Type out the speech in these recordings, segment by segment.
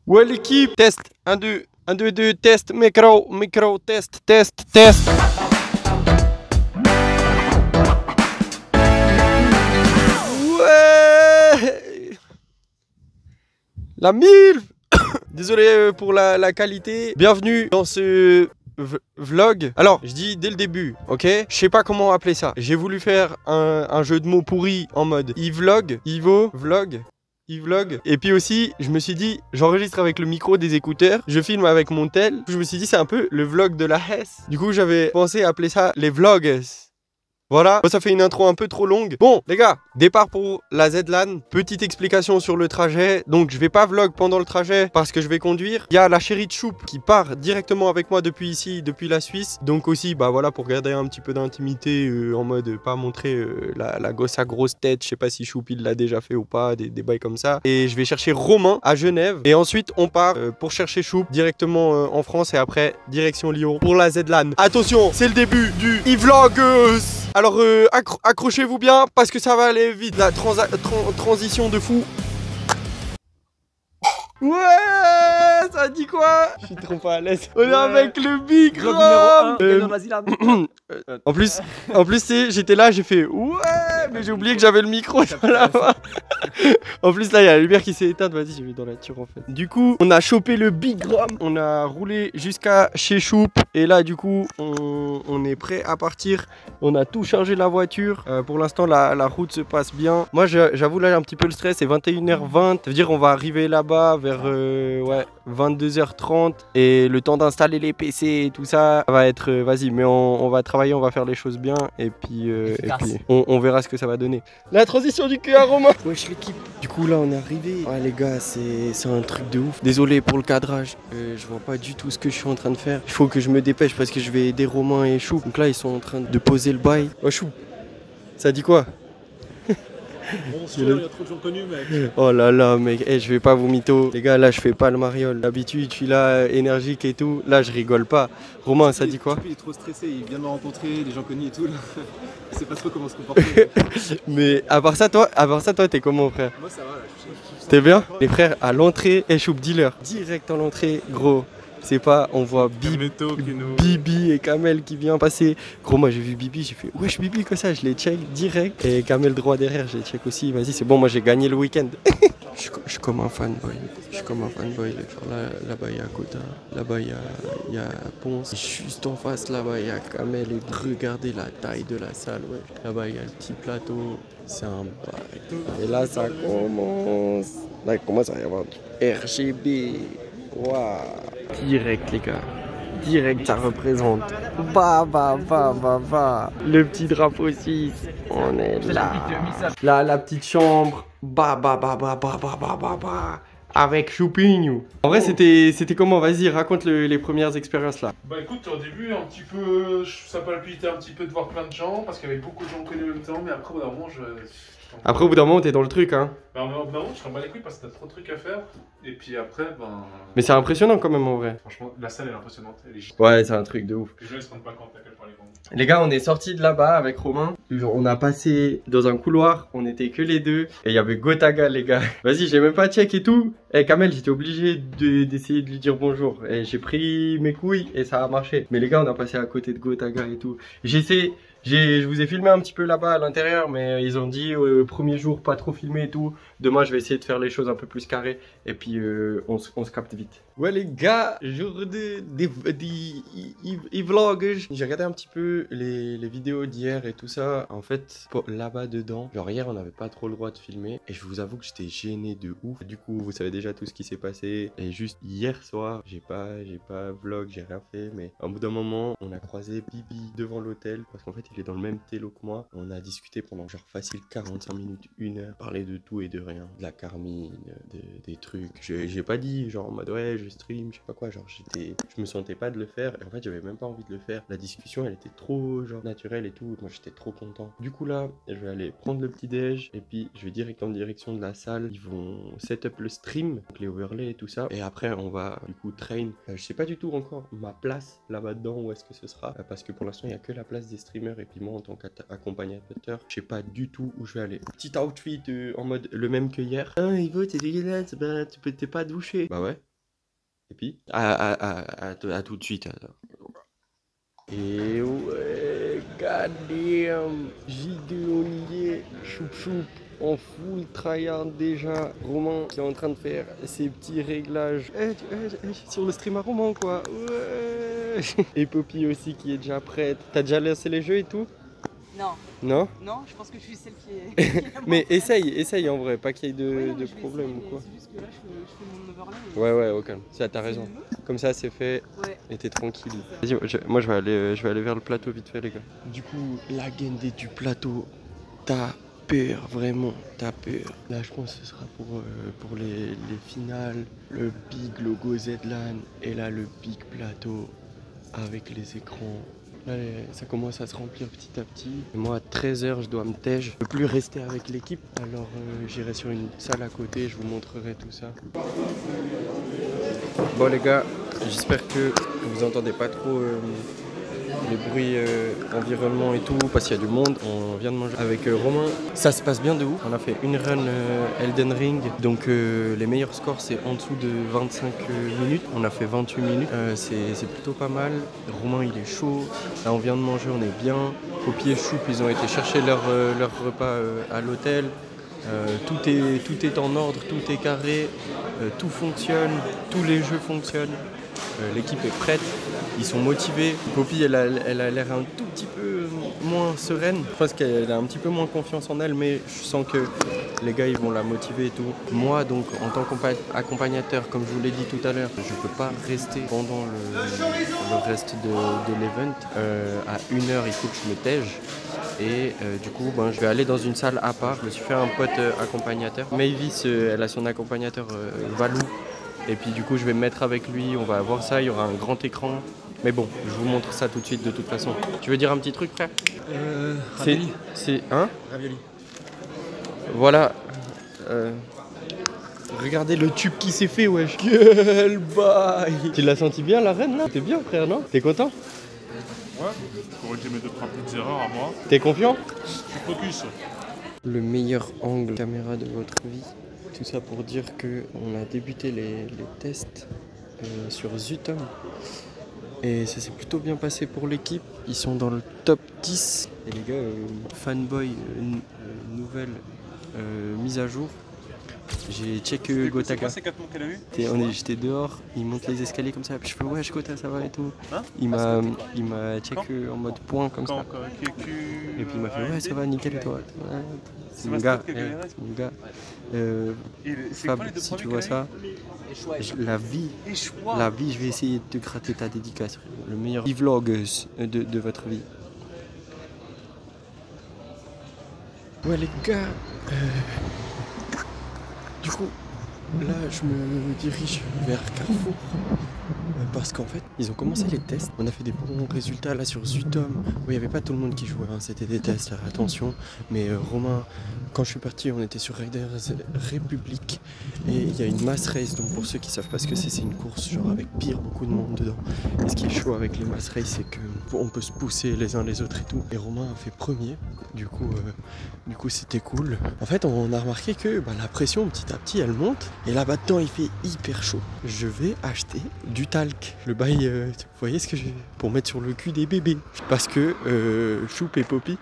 Ouais l'équipe, test, 1, 2, 1, 2, 2, test, micro, test, test, test. Ouais. La MILF. Désolé pour la qualité. Bienvenue dans ce vlog. Alors, je dis dès le début, ok? Je sais pas comment appeler ça. J'ai voulu faire un jeu de mots pourri en mode e-vlog, Ivo, vlog. E-vlog. Et puis aussi, je me suis dit, j'enregistre avec le micro des écouteurs, je filme avec mon tel. Je me suis dit, c'est un peu le vlog de la Hesse. Du coup, j'avais pensé appeler ça les vlogs. Voilà, ça fait une intro un peu trop longue. Bon, les gars, départ pour la Z-LAN. Petite explication sur le trajet. Donc, je vais pas vlog pendant le trajet parce que je vais conduire. Il y a la chérie de Choup qui part directement avec moi depuis ici, depuis la Suisse. Donc aussi, bah voilà, pour garder un petit peu d'intimité en mode pas montrer sa grosse tête. Je sais pas si Choup il l'a déjà fait ou pas, des bails comme ça. Et je vais chercher Romain à Genève. Et ensuite, on part pour chercher Choup directement en France et après, direction Lyon pour la Z-LAN. Attention, c'est le début du e-vlog. Alors accrochez-vous bien parce que ça va aller vite. La transition de fou. Ouais, ça dit quoi? Je suis trop pas à l'aise. On est avec le Big Rom. En plus, j'étais là, j'ai fait ouais, mais j'ai oublié que j'avais le micro là-bas. En plus là, il y a la lumière qui s'est éteinte. Vas-y, j'ai mis dans la nature en fait. Du coup, on a chopé le Big Rom. On a roulé jusqu'à chez Choup. Et là, du coup, on est prêt à partir. On a tout chargé la voiture. Pour l'instant, la route se passe bien. Moi, j'avoue là, j'ai un petit peu le stress. C'est 21h20. Ça veut dire on va arriver là-bas vers ouais, 22h30. Et le temps d'installer les PC et tout ça, ça va être... vas-y, mais on va travailler, on va faire les choses bien. Et puis, on verra ce que ça va donner. La transition du cul à Romain. Wesh l'équipe. Du coup, là, on est arrivé. Ah les gars, c'est un truc de ouf. Désolé pour le cadrage. Je vois pas du tout ce que je suis en train de faire. Il faut que je me dépêche parce que je vais aider Romain et Chou. Donc là, ils sont en train de poser le bail. Oh Chou, ça dit quoi? Bon, sûr, il y a trop de gens connus, mec. Oh là là, mec, hey, je vais pas vous mytho. Les gars, là, je fais pas le mariole. D'habitude, je suis là, énergique et tout. Là, je rigole pas. Romain, ça dit quoi? Il est trop stressé, il vient de me rencontrer, des gens connus et tout. Là. Il sait pas trop comment se comporter. Mais à part ça, toi, t'es comment, frère? Moi, ça va, là. T'es bien? Les frères, à l'entrée, et Choup dealer. Direct à l'entrée, gros. C'est pas, on voit Bibi et Kamel qui vient passer. Gros, moi j'ai vu Bibi, j'ai fait wesh Bibi, que ça, je les check direct. Et Kamel droit derrière, je les check aussi. Vas-y, c'est bon, moi j'ai gagné le week-end. Je suis comme un fanboy. Je suis comme un fanboy. Là-bas, il y a Kota. Là-bas, il y a Ponce. Et juste en face, là-bas, il y a Kamel. Et regardez la taille de la salle. Ouais. Là-bas, il y a le petit plateau. C'est un bail. Et là, ça commence. Là, il commence à y avoir du RGB. Waouh. Direct les gars, direct ça représente. Bah. Le petit drapeau suisse, on est là. Là la petite chambre. Bah. Avec Choupignou. En vrai c'était comment? Vas-y, raconte les premières expériences là. Bah écoute, au début un petit peu, ça palpitait un petit peu de voir plein de gens parce qu'il y avait beaucoup de gens connus en même temps, mais après au bout d'un moment Après au bout d'un moment t'es dans le truc hein. Bah au bout d'un moment je t'en bats les couilles parce que t'as trop de trucs à faire et puis après ben... Mais c'est impressionnant quand même en vrai. Franchement la salle elle est impressionnante, elle est... Ouais c'est un truc de ouf. Les gens ils se rendent pas compte à quel point elle est grande. Les gars, on est sortis de là-bas avec Romain. On a passé dans un couloir, on était que les deux. Et il y avait Gotaga, les gars. Vas-y, j'ai même pas check et tout. Et Kamel, j'étais obligé d'essayer de lui dire bonjour. Et j'ai pris mes couilles et ça a marché. Mais les gars, on a passé à côté de Gotaga et tout. Je vous ai filmé un petit peu là-bas à l'intérieur, mais ils ont dit premier jour pas trop filmé et tout. Demain je vais essayer de faire les choses un peu plus carrées et puis on se capte vite. Ouais les gars, jour des vlogs. J'ai regardé un petit peu les vidéos d'hier et tout ça. En fait, là-bas dedans, genre hier on n'avait pas trop le droit de filmer et je vous avoue que j'étais gêné de ouf. Du coup vous savez déjà tout ce qui s'est passé. Et juste hier soir, j'ai pas vlog, j'ai rien fait. Mais au bout d'un moment, on a croisé Bibi devant l'hôtel parce qu'en fait il est dans le même télo que moi. On a discuté pendant genre facile 45 minutes, 1 heure, parler de tout et de rien, de la Carmine, des trucs. J'ai pas dit genre en mode ouais je stream, je sais pas quoi, genre je me sentais pas de le faire et en fait j'avais même pas envie de le faire. La discussion elle était trop genre naturelle et tout, moi j'étais trop content. Du coup là, je vais aller prendre le petit déj et puis je vais direct en direction de la salle. Ils vont set up le stream, donc les overlays et tout ça. Et après on va du coup train. Je sais pas du tout encore ma place là-bas dedans où est-ce que ce sera parce que pour l'instant il y a que la place des streamers et puis moi en tant qu'accompagnateur je sais pas du tout où je vais aller. Petit outfit en mode le même que hier. Ah Ivo t'es dégueulasse, bah t'es pas douché. Bah ouais. Et puis, à tout de suite. Et ouais, goddamn, J2 on y est, choup choup, en full tryhard déjà. Romain qui est en train de faire ses petits réglages sur le stream à Romain quoi. Ouais. Et Poppy aussi qui est déjà prête. T'as déjà lancé les jeux et tout? Non. Non? Non, je pense que je suis celle qui est. Mais essaye en vrai, pas qu'il y ait de je vais problème essayer, ou quoi. C'est juste que là, je fais mon overlay. Ouais, au calme. Ça, t'as raison. Comme ça, c'est fait. Ouais. Et t'es tranquille. Vas-y, moi je vais aller vers le plateau vite fait, les gars. Du coup, la guindée du plateau, t'as peur, vraiment, t'as peur. Là, je pense que ce sera pour les finales. Le big logo Zlan et là, le big plateau avec les écrans. Là, ça commence à se remplir petit à petit. Et moi, à 13h, je dois me tège. Je peux plus rester avec l'équipe. Alors, j'irai sur une salle à côté. Je vous montrerai tout ça. Bon, les gars, j'espère que vous entendez pas trop les bruits environnement et tout. Parce qu'il y a du monde. On vient de manger avec Romain. Ça se passe bien de ouf. On a fait une run Elden Ring. Donc, les meilleurs scores, c'est en dessous de 25 minutes. On a fait 28 minutes. C'est plutôt pas mal. Romain, il est chaud. Là, on vient de manger, on est bien. Poppy et Choup, ils ont été chercher leur repas à l'hôtel. Tout est en ordre, tout est carré, tout fonctionne, tous les jeux fonctionnent. L'équipe est prête, ils sont motivés. Poppy, elle a l'air un tout petit peu moins sereine. Je pense qu'elle a un petit peu moins confiance en elle, mais je sens que les gars, ils vont la motiver et tout. Moi, donc, en tant qu'accompagnateur, comme je vous l'ai dit tout à l'heure, je ne peux pas rester pendant le reste de l'event. À 1h, il faut que je me tège. Et du coup, je vais aller dans une salle à part. Je me suis fait un pote accompagnateur. Mavis, elle a son accompagnateur Valou. Et puis du coup, je vais me mettre avec lui. On va voir ça. Il y aura un grand écran. Mais bon, je vous montre ça tout de suite de toute façon. Tu veux dire un petit truc, frère? Ravioli. C'est hein? Ravioli. Voilà. Regardez le tube qui s'est fait, wesh. Quel bail! Tu l'as senti bien, la reine, là? T'es bien, frère, non? T'es content? Ouais, corriger mes 2-3 petites erreurs à moi. T'es confiant? Je suis focus. Le meilleur angle caméra de votre vie. Tout ça pour dire qu'on a débuté les tests sur Zutom. Et ça s'est plutôt bien passé pour l'équipe. Ils sont dans le top 10. Et les gars, fanboy, nouvelle mise à jour. J'ai check Gotaga. C'est 4 mots qu'elle a eu. J'étais dehors, il monte les escaliers comme ça, puis je fais ouais, Gota, ça va et tout. Hein? Il m'a check en mode point comme ça. Et puis il m'a fait ouais, ça va, nickel, toi. Ouais, c'est mon gars. C'est mon gars. Fab, si tu vois ça, la vie, je vais essayer de te gratter ta dédicace. Le meilleur vlog de votre vie. Ouais, les gars. Du coup, là, je me dirige vers Carrefour parce qu'en fait, ils ont commencé les tests. On a fait des bons résultats là sur Zutom. Il n'y avait pas tout le monde qui jouait, hein. C'était des tests, attention. Mais Romain, quand je suis parti, on était sur Raiders République et il y a une mass race. Donc pour ceux qui savent pas ce que c'est une course genre avec beaucoup de monde dedans. Et ce qui est chaud avec les mass race, c'est qu'on peut se pousser les uns les autres et tout. Et Romain a fait premier. Du coup, c'était cool. En fait, on a remarqué que la pression petit à petit elle monte et là-bas dedans il fait hyper chaud. Je vais acheter du talc. Le bail, vous voyez ce que j'ai pour mettre sur le cul des bébés. Parce que Choup et Poppy,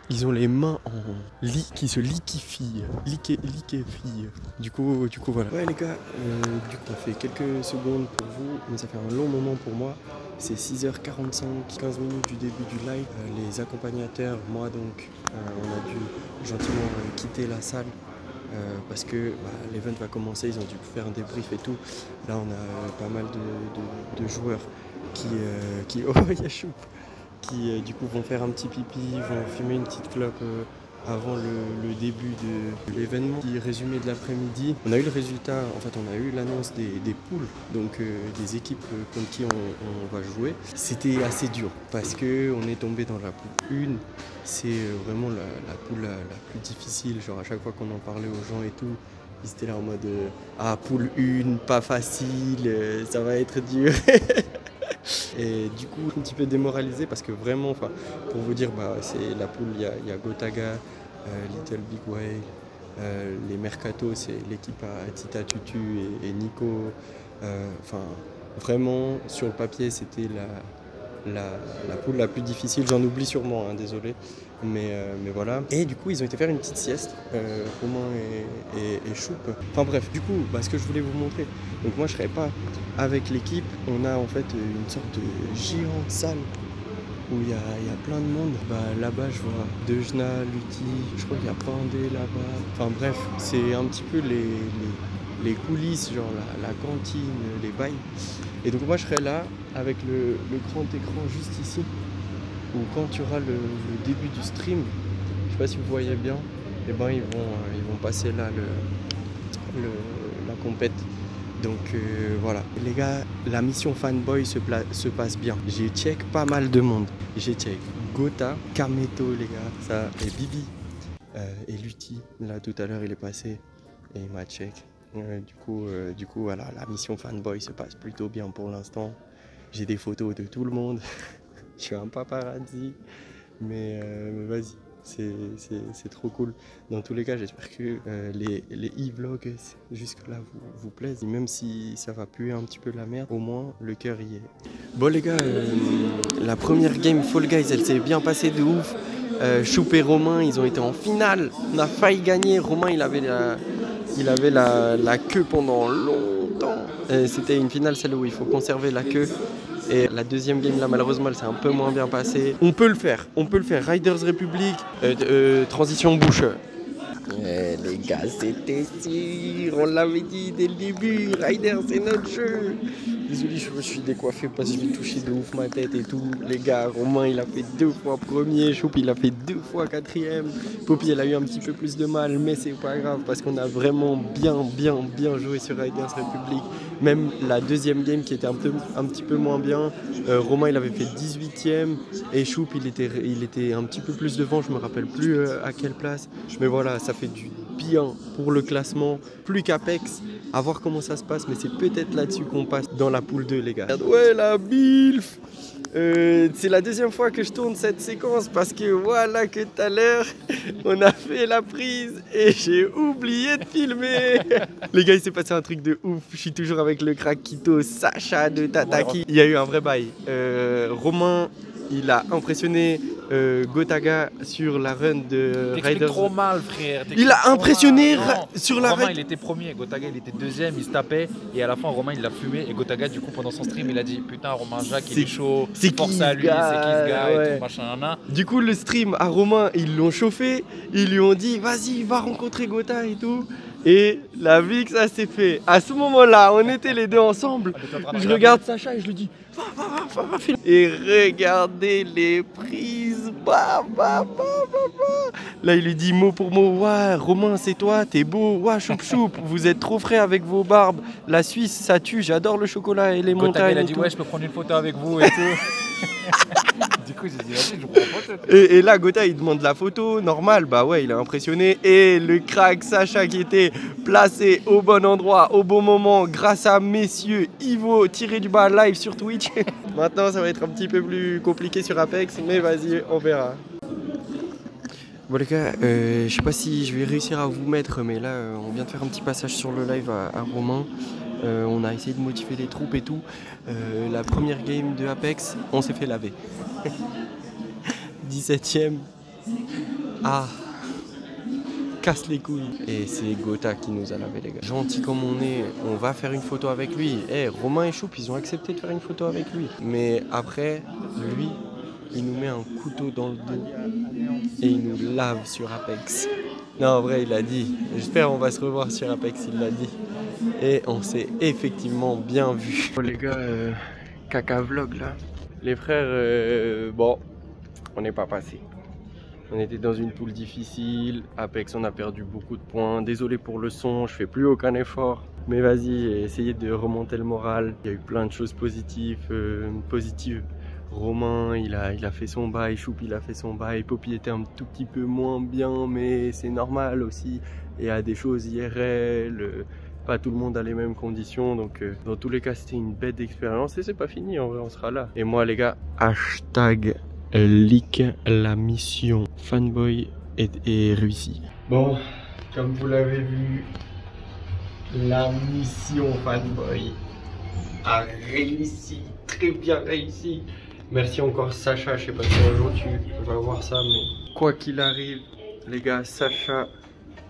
ils ont les mains qui se liquéfient. Du coup voilà. Ouais les gars, du coup on fait quelques secondes pour vous, mais ça fait un long moment pour moi. C'est 6h45, 15 minutes du début du live. Les accompagnateurs, moi donc, on a dû gentiment quitter la salle parce que l'event va commencer, ils ont dû faire un débrief et tout. Là on a pas mal de joueurs qui oh il y a Choup, qui du coup vont faire un petit pipi, vont fumer une petite clope avant le début de l'événement. Petit résumé de l'après-midi, on a eu le résultat, en fait on a eu l'annonce des poules, donc des équipes contre qui on va jouer. C'était assez dur parce qu'on est tombé dans la poule 1, c'est vraiment la poule la plus difficile, genre à chaque fois qu'on en parlait aux gens et tout, ils étaient là en mode poule 1, pas facile, ça va être dur. Et du coup, un petit peu démoralisé parce que vraiment, pour vous dire, c'est la poule, il y a Gotaga, Little Big Whale, les Mercato, c'est l'équipe à Tita Tutu et Nico. Vraiment, sur le papier, c'était la poule la plus difficile. J'en oublie sûrement, hein, désolé. Mais voilà. Et du coup, ils ont été faire une petite sieste, Romain et Choup. Enfin bref, du coup, ce que je voulais vous montrer. Donc moi, je serais pas avec l'équipe. On a en fait une sorte de géante salle où il y a plein de monde. Là-bas, je vois Dejna, Lutti, je crois qu'il y a Pandé là-bas. Enfin bref, c'est un petit peu les coulisses, genre la cantine, les bails. Et donc moi, je serai là avec le grand écran juste ici, où quand tu auras le début du stream, je sais pas si vous voyez bien, et ben ils vont passer là la compète. Donc voilà, les gars, la mission fanboy se passe bien. J'ai check pas mal de monde. J'ai check Gotha, Kameto les gars, ça, et Bibi, et Lutti. Là tout à l'heure il est passé et il m'a check. Du coup voilà, la mission fanboy se passe plutôt bien pour l'instant. J'ai des photos de tout le monde. Je suis un paparazzi, mais vas-y. C'est trop cool. Dans tous les cas, j'espère que les e-vlogs jusque-là vous plaisent. Et même si ça va puer un petit peu la merde, au moins le cœur y est. Bon les gars, la première game Fall Guys, elle s'est bien passée de ouf. Choup et Romain, ils ont été en finale. On a failli gagner. Romain, il avait la queue pendant longtemps. C'était une finale, celle où il faut conserver la queue. Et la deuxième game là, malheureusement, elle s'est un peu moins bien passée. On peut le faire. Riders Republic, transition bouche. Les gars, c'était sûr, on l'avait dit dès le début, Riders c'est notre jeu. Désolé, je suis décoiffé parce que je vais toucher de ouf ma tête et tout. Les gars, Romain il a fait 2 fois premier, Choup il a fait 2 fois quatrième. Poppy elle a eu un petit peu plus de mal, mais c'est pas grave parce qu'on a vraiment bien joué sur Riders Republic. Même la deuxième game qui était un petit peu moins bien, Romain il avait fait 18ème et Choup il était un petit peu plus devant, je me rappelle plus à quelle place. Mais voilà, ça fait du bien pour le classement, plus qu'Apex, à voir comment ça se passe, mais c'est peut-être là-dessus qu'on passe dans la poule 2 les gars. Ouais la BILF, c'est la deuxième fois que je tourne cette séquence parce que voilà que tout à l'heure on a fait la prise et j'ai oublié de filmer. Les gars, il s'est passé un truc de ouf, je suis toujours avec le crack Kito, Sacha de Tataki. Il y a eu un vrai bail. Romain, il a impressionné Gotaga sur la run de Riders. Trop mal, frère. Il a impressionné sur la Romain, run. il était premier, Gotaga il était deuxième, il se tapait et à la fin Romain il l'a fumé et Gotaga du coup pendant son stream il a dit putain Romain Jacques il est chaud, force à lui, c'est qui ce gars et tout machin nana. Du coup le stream à Romain ils l'ont chauffé, ils lui ont dit vas-y va rencontrer Gotha et tout. Et la vie que ça s'est fait. À ce moment-là, on était les deux ensemble. Je regarde Sacha et je lui dis va filmer. Et regardez les prises. Là, il lui dit mot pour mot. Ouais, Romain, c'est toi, t'es beau. Ouais, choup, vous êtes trop frais avec vos barbes. La Suisse, ça tue. J'adore le chocolat et les montagnes. Il a dit ouais, je peux prendre une photo avec vous et tout. Du coup, j'ai dit vas-y, je prends une photo. Et là, Gotha, il demande la photo, normal, bah ouais, il est impressionné. Et le crack Sacha qui était placé au bon endroit, au bon moment, grâce à messieurs Ivo tiré du bas live sur Twitch. Maintenant, ça va être un petit peu plus compliqué sur Apex, mais vas-y, on verra. Bon les gars, je sais pas si je vais réussir à vous mettre, mais là, on vient de faire un petit passage sur le live à Romain. On a essayé de motiver les troupes et tout. La première game de Apex, on s'est fait laver. 17ème. Ah, casse les couilles. Et c'est Gotha qui nous a lavé les gars. Gentil comme on est, on va faire une photo avec lui. Romain et Choup, ils ont accepté de faire une photo avec lui. Mais après, lui, il nous met un couteau dans le dos et il nous lave sur Apex. Non, en vrai, il a dit. J'espère on va se revoir sur Apex, il l'a dit. Et on s'est effectivement bien vu. Bon les gars, caca vlog là. Les frères, bon, on n'est pas passé. On était dans une poule difficile. Apex, on a perdu beaucoup de points. Désolé pour le son, je fais plus aucun effort. Mais vas-y, essayez de remonter le moral. Il y a eu plein de choses positives. Romain, il a fait son bail. Choup, il a fait son bail. Poppy était un tout petit peu moins bien, mais c'est normal aussi. Il y a des choses IRL. Pas tout le monde a les mêmes conditions, donc dans tous les cas c'était une bête d'expérience et c'est pas fini, en vrai on sera là. Et moi les gars, hashtag leak la mission fanboy est réussie. Bon, comme vous l'avez vu, la mission fanboy a réussi, très bien réussi. Merci encore Sacha, je sais pas si un jour tu vas voir ça, mais quoi qu'il arrive, les gars, Sacha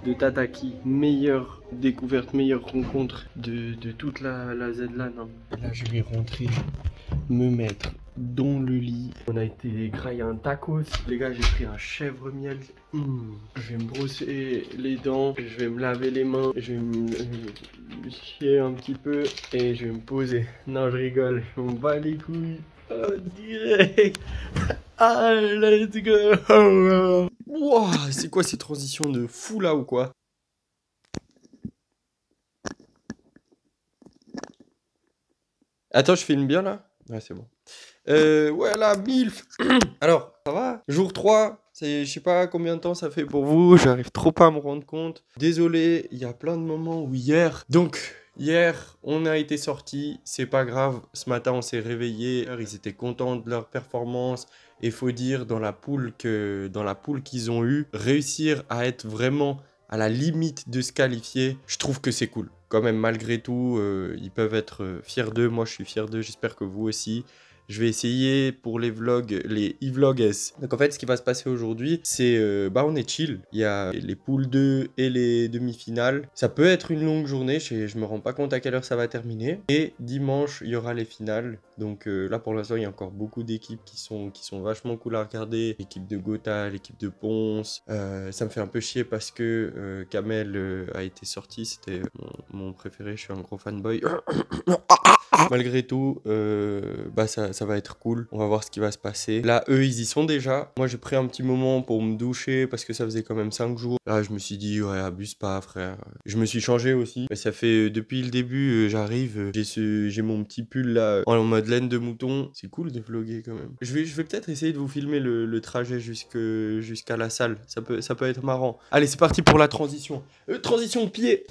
de Tataki, meilleure découverte, meilleure rencontre de toute la Z-LAN. Hein. Là, je vais rentrer, me mettre dans le lit. On a été grailler un tacos. Les gars, j'ai pris un chèvre miel. Je vais me brosser les dents, je vais me laver les mains, je vais me chier un petit peu et je vais me poser. Non, je rigole, je m'en bats les couilles. Oh, direct. Ah, let's go. Wow, c'est quoi ces transitions de fou là ou quoi? Attends, je filme bien là? Ouais, c'est bon. Voilà, MILF. Alors, ça va? Jour 3, je sais pas combien de temps ça fait pour vous, j'arrive trop pas à me rendre compte. Désolé, il y a plein de moments où hier... Donc, hier, on a été sortis, c'est pas grave. Ce matin, on s'est réveillés, ils étaient contents de leur performance. Et faut dire, dans la poule qu'ils ont eue, réussir à être vraiment à la limite de se qualifier, je trouve que c'est cool. Quand même, malgré tout, ils peuvent être fiers d'eux. Moi, je suis fier d'eux. J'espère que vous aussi. Je vais essayer pour les vlogs, les e-vlogs. Donc en fait, ce qui va se passer aujourd'hui, c'est on est chill. Il y a les poules 2 et les demi-finales. Ça peut être une longue journée, je me rends pas compte à quelle heure ça va terminer. Et dimanche, il y aura les finales. Donc là, pour l'instant, il y a encore beaucoup d'équipes qui sont vachement cool à regarder. L'équipe de Gotha, l'équipe de Ponce. Ça me fait un peu chier parce que Kamel a été sorti. C'était mon préféré, je suis un gros fanboy. Malgré tout, ça va être cool. On va voir ce qui va se passer. Là, eux, ils y sont déjà. Moi, j'ai pris un petit moment pour me doucher parce que ça faisait quand même 5 jours. Là, je me suis dit, ouais, abuse pas, frère. Je me suis changé aussi. Ça fait depuis le début, j'arrive. J'ai mon petit pull là en mode laine de mouton. C'est cool de vlogger quand même. Je vais peut-être essayer de vous filmer le trajet jusqu'à la salle. Ça peut être marrant. Allez, c'est parti pour la transition. Transition de pied.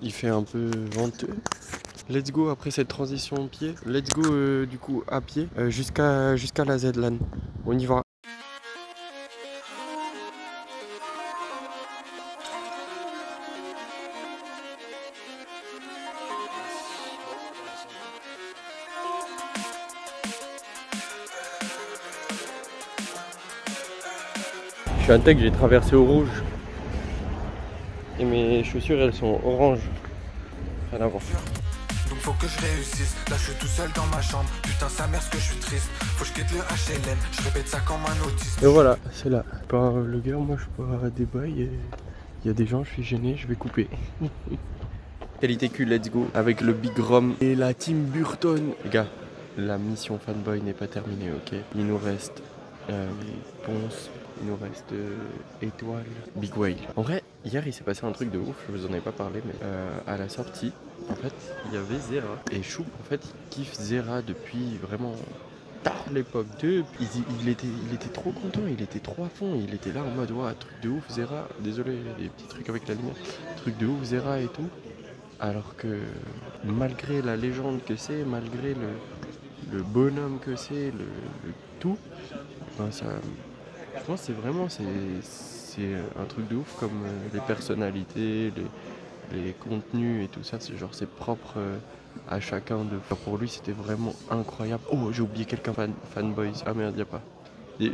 Il fait un peu venteux. Let's go après cette transition au pied. Let's go du coup à pied jusqu'à la Z-LAN. On y va. Je suis intègre, j'ai traversé au rouge. Et mes chaussures elles sont orange. Rien à voir. Donc faut que je réussisse, là je suis tout seul dans ma chambre. Putain sa mère ce que je suis triste, faut que je quitte le HLM. Je répète ça comme un autiste. Et voilà, c'est là. Je suis pas un vlogueur, moi je suis pas des bails et il y a des gens, je suis gêné, je vais couper. Qualité Q, let's go. Avec le Big Rom et la team Burton. Les gars, la mission fanboy n'est pas terminée, ok. Il nous reste Ponce. Il nous reste Étoile, Big Whale. En vrai, hier il s'est passé un truc de ouf, je vous en ai pas parlé, mais à la sortie, en fait, il y avait Zera. Et Choup, en fait, il kiffe Zera depuis vraiment tard l'époque 2. Il était trop content, il était trop à fond, il était là en mode, ouais, truc de ouf Zera. Désolé, les petits trucs avec la lumière. Truc de ouf Zera et tout. Alors que malgré la légende que c'est, malgré le bonhomme que c'est, le tout, ben ça... Je pense que c'est un truc de ouf comme les personnalités, les contenus et tout ça, c'est genre c'est propre à chacun de. Pour lui c'était vraiment incroyable. Oh j'ai oublié quelqu'un fanboys. Ah merde y a pas. Il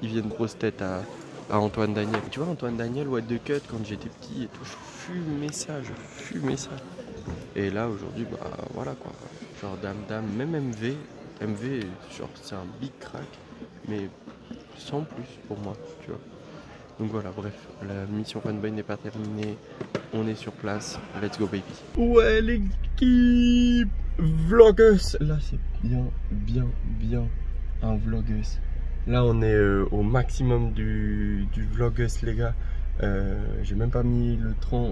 vient de grosse tête à Antoine Daniel. Tu vois Antoine Daniel What the Cut quand j'étais petit et tout, je fumais ça. Et là aujourd'hui bah voilà quoi. Genre dame, même MV genre c'est un big crack mais sans plus pour moi, tu vois. Donc voilà, bref, la mission fanboy n'est pas terminée. On est sur place, let's go baby. Ouais l'équipe Vlogus. Là c'est bien un Vlogus. Là on est au maximum du Vlogus les gars. J'ai même pas mis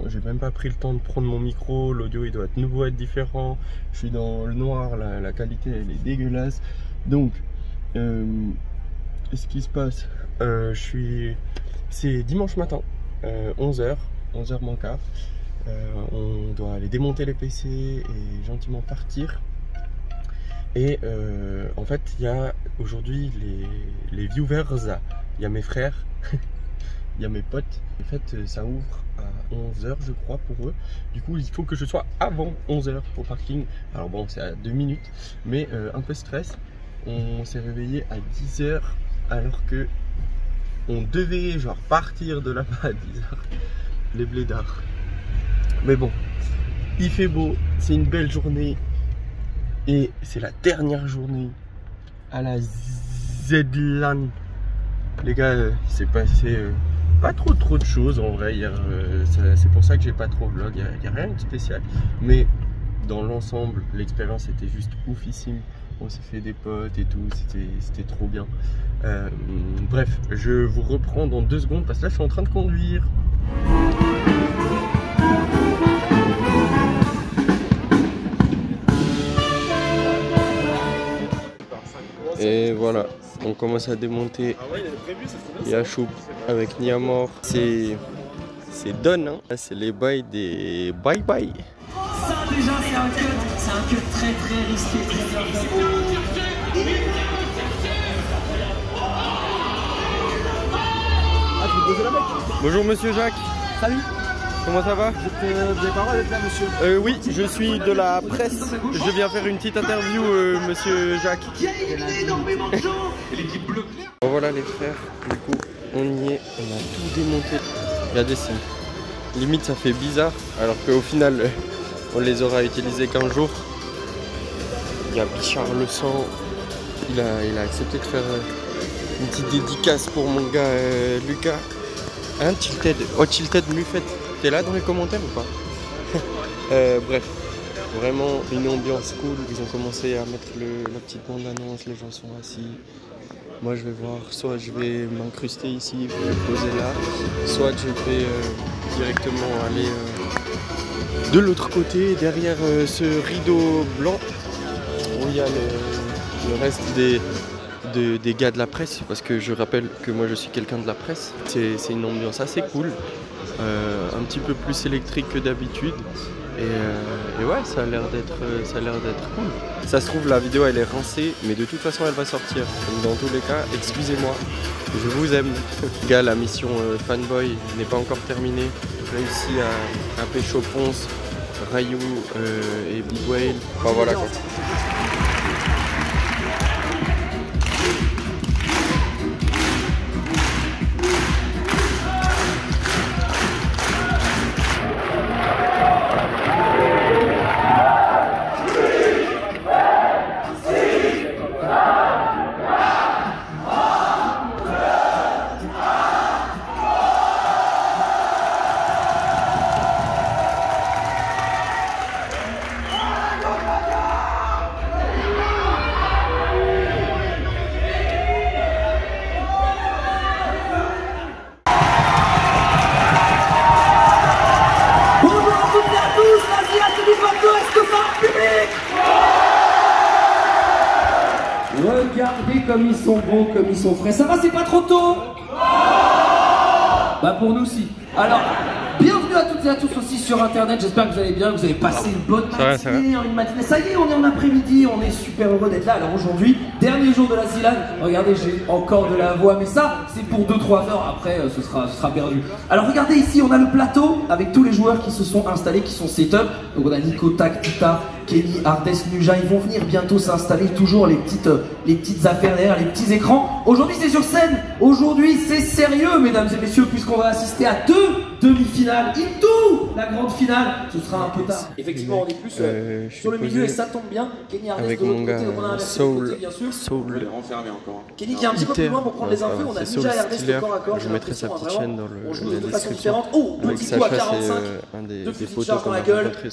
j'ai même pas pris le temps de prendre mon micro. L'audio il doit de nouveau être différent. Je suis dans le noir, la qualité elle est dégueulasse. Donc ce qui se passe, c'est dimanche matin, 11h moins quart. On doit aller démonter les PC et gentiment partir. Et en fait, il y a aujourd'hui les viewers, il y a mes frères il y a mes potes. En fait, ça ouvre à 11h, je crois, pour eux. Du coup, il faut que je sois avant 11h au parking. Alors bon, c'est à 2 minutes, mais un peu stress. On s'est réveillé à 10h alors que on devait genre partir de là-bas à 10h. Les blédards. Mais bon, il fait beau, c'est une belle journée. Et c'est la dernière journée à la Z-Lan. Les gars, c'est passé pas trop de choses en vrai hier. C'est pour ça que j'ai pas trop vlog. Il n'y a rien de spécial. Mais dans l'ensemble, l'expérience était juste oufissime. On s'est fait des potes et tout. C'était trop bien. Bref, je vous reprends dans 2 secondes parce que là, je suis en train de conduire. Et voilà, on commence à démonter Yachoub avec Niamor. C'est Don, hein. C'est les bails des bye bye. Ça déjà c'est un cut très risqué, Ah, tu veux poser la mec? Bonjour monsieur Jacques. Salut. Comment ça va? Vous avez pas le droit d'être là, monsieur? Oui, je suis de la presse. Je viens faire une petite interview, monsieur Jacques. Bon, voilà les frères, du coup on y est, on a tout démonté. Regardez, limite ça fait bizarre, alors qu'au final on les aura utilisés qu'un jour. Il y a Bichard le sang, il a accepté de faire une petite dédicace pour mon gars Lucas. Hein, Tilted, oh Tilted Muffet, t'es là dans les commentaires ou pas? Bref, vraiment une ambiance cool. Ils ont commencé à mettre la petite bande-annonce, les gens sont assis. Moi je vais voir, soit je vais m'incruster ici, je vais me poser là, soit je vais directement aller de l'autre côté, derrière ce rideau blanc où il y a le reste des gars de la presse, parce que je rappelle que moi je suis quelqu'un de la presse. C'est une ambiance assez cool, un petit peu plus électrique que d'habitude. Et ouais, ça a l'air d'être cool. Ça se trouve la vidéo elle est rincée, mais de toute façon elle va sortir. Donc dans tous les cas, excusez-moi, je vous aime. Les gars, la mission fanboy n'est pas encore terminée. J'ai réussi à pécho Ponce, Rayou et Big Whale. Enfin voilà quoi. Regardez comme ils sont beaux, comme ils sont frais. Ça va, c'est pas trop tôt? Bah pour nous si. Alors, bienvenue à toutes et à tous aussi sur internet. J'espère que vous allez bien, que vous avez passé une bonne matinée, une matinée. Ça y est, on est en après-midi, on est super heureux d'être là. Alors aujourd'hui, dernier jour de la Zilan. Regardez, j'ai encore de la voix, mais ça, c'est pour 2-3 heures. Après, ce sera perdu. Alors regardez ici, on a le plateau avec tous les joueurs qui se sont installés, qui sont set-up. Donc on a Nico, Tak, Tita, Kenny, Ardes, Nuja, ils vont venir bientôt s'installer, toujours les petites affaires derrière, les petits écrans. Aujourd'hui c'est sur scène, aujourd'hui c'est sérieux mesdames et messieurs, puisqu'on va assister à 2 demi-finales, into la grande finale. Ce sera un peu tard. Effectivement on est plus sur le milieu et ça tombe bien. Kenny, Ardes avec de l'autre mon côté, gars on a inversé Soul, le côté, bien sûr. Soul. Kenny qui est un petit peu plus loin pour prendre les infos, on a Nuja et Ardes de corps à corps. Je mettrai sa petite chaîne dans on joue la de façon description. différente. Oh, le Avec petit coup à Sacha, 45, c'est un des fusils de potos charge qu'on dans a la gueule, rencontré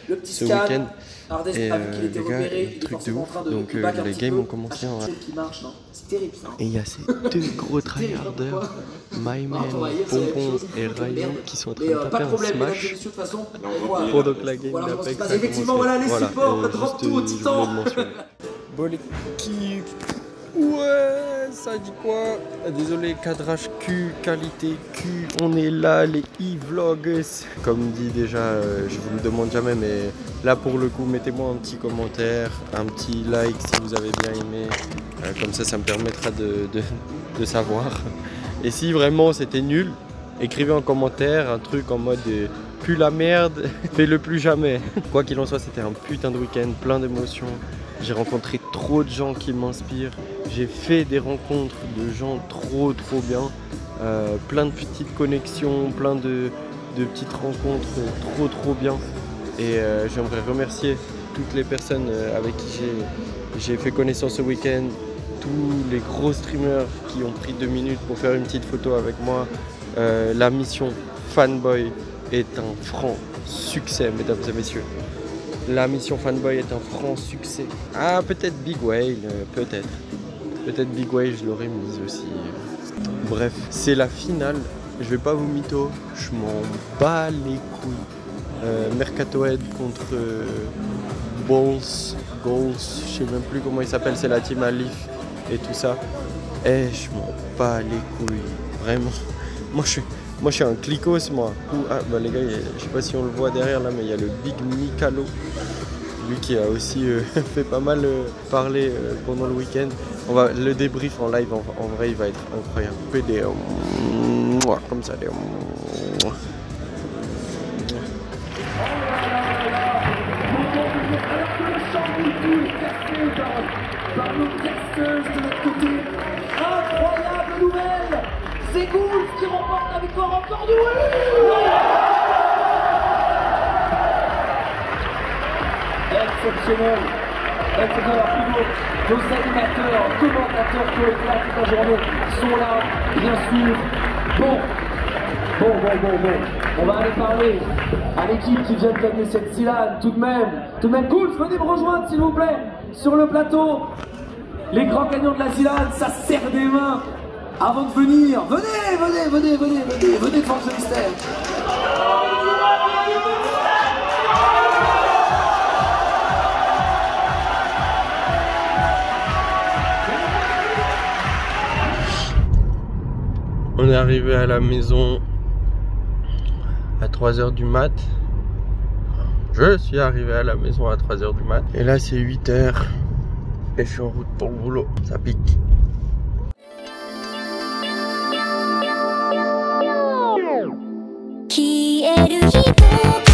le petit ce scan. week-end. Ardes Et a vu qu'il était les gars, repéré, il est truc de forcément en ouf. train de Donc back un les petit games peu. ont commencé À en... chaque chose qui marche, non, c'est terrible ça. Et il y a ces 2 gros tryharders, MyMan, Pompon et Rayou qui sont en train de Pas taper de un problème, mesdames et smash messieurs, de toute façon. pendant que la game Voilà, d'Apex a effectivement, commencé. voilà les supports, et drop juste, tout au je titan. voulais le mentionner. Bon l'équipe, ouais, ça dit quoi? Désolé, cadrage Q, qualité Q, on est là, les e-vlogs. Comme dit déjà, je vous le demande jamais, mais là pour le coup, mettez-moi un petit commentaire, un petit like si vous avez bien aimé. Comme ça me permettra de savoir. Et si vraiment c'était nul, écrivez en commentaire un truc en mode pue la merde, fais-le plus jamais. Quoi qu'il en soit, c'était un putain de week-end, plein d'émotions. J'ai rencontré trop de gens qui m'inspirent. J'ai fait des rencontres de gens trop bien. Plein de petites connexions, plein de petites rencontres trop bien. Et j'aimerais remercier toutes les personnes avec qui j'ai fait connaissance ce week-end. Tous les gros streamers qui ont pris 2 minutes pour faire une petite photo avec moi. La mission Fanboy est un franc succès, mesdames et messieurs. La mission Fanboy est un franc succès. Ah, peut-être Big Whale, peut-être. Peut-être Big Whale, je l'aurais mise aussi. Bref, c'est la finale. Je vais pas vous mytho, je m'en bats les couilles. Mercatohead contre Goals, je sais même plus comment il s'appelle, c'est la team Alif et tout ça. Et je m'en bats les couilles, vraiment. Moi je suis un clicos moi. Ah bah les gars, je sais pas si on le voit derrière là, mais il y a le Big Mikalo. Lui qui a aussi fait pas mal parler pendant le week-end. On va le débrief en live, en vrai il va être incroyable. PD, comme ça, des par nos casters de notre côté. Incroyable nouvelle, c'est Gould qui remporte la victoire encore du exceptionnel. Nos animateurs, commentateurs qui ont été là toute la journée sont là, bien sûr. Bon. On va aller parler à l'équipe qui vient de gagner cette Silane, tout de même. Cool, venez me rejoindre s'il vous plaît, sur le plateau. Les grands gagnants de la Silane, ça serre des mains. Avant de venir, venez devant ce mystère. On est arrivé à la maison à 3h du mat. Je suis arrivé à la maison à 3h du mat. Et là c'est 8h. Et je suis en route pour le boulot. Ça pique. Qui est le hip-hop?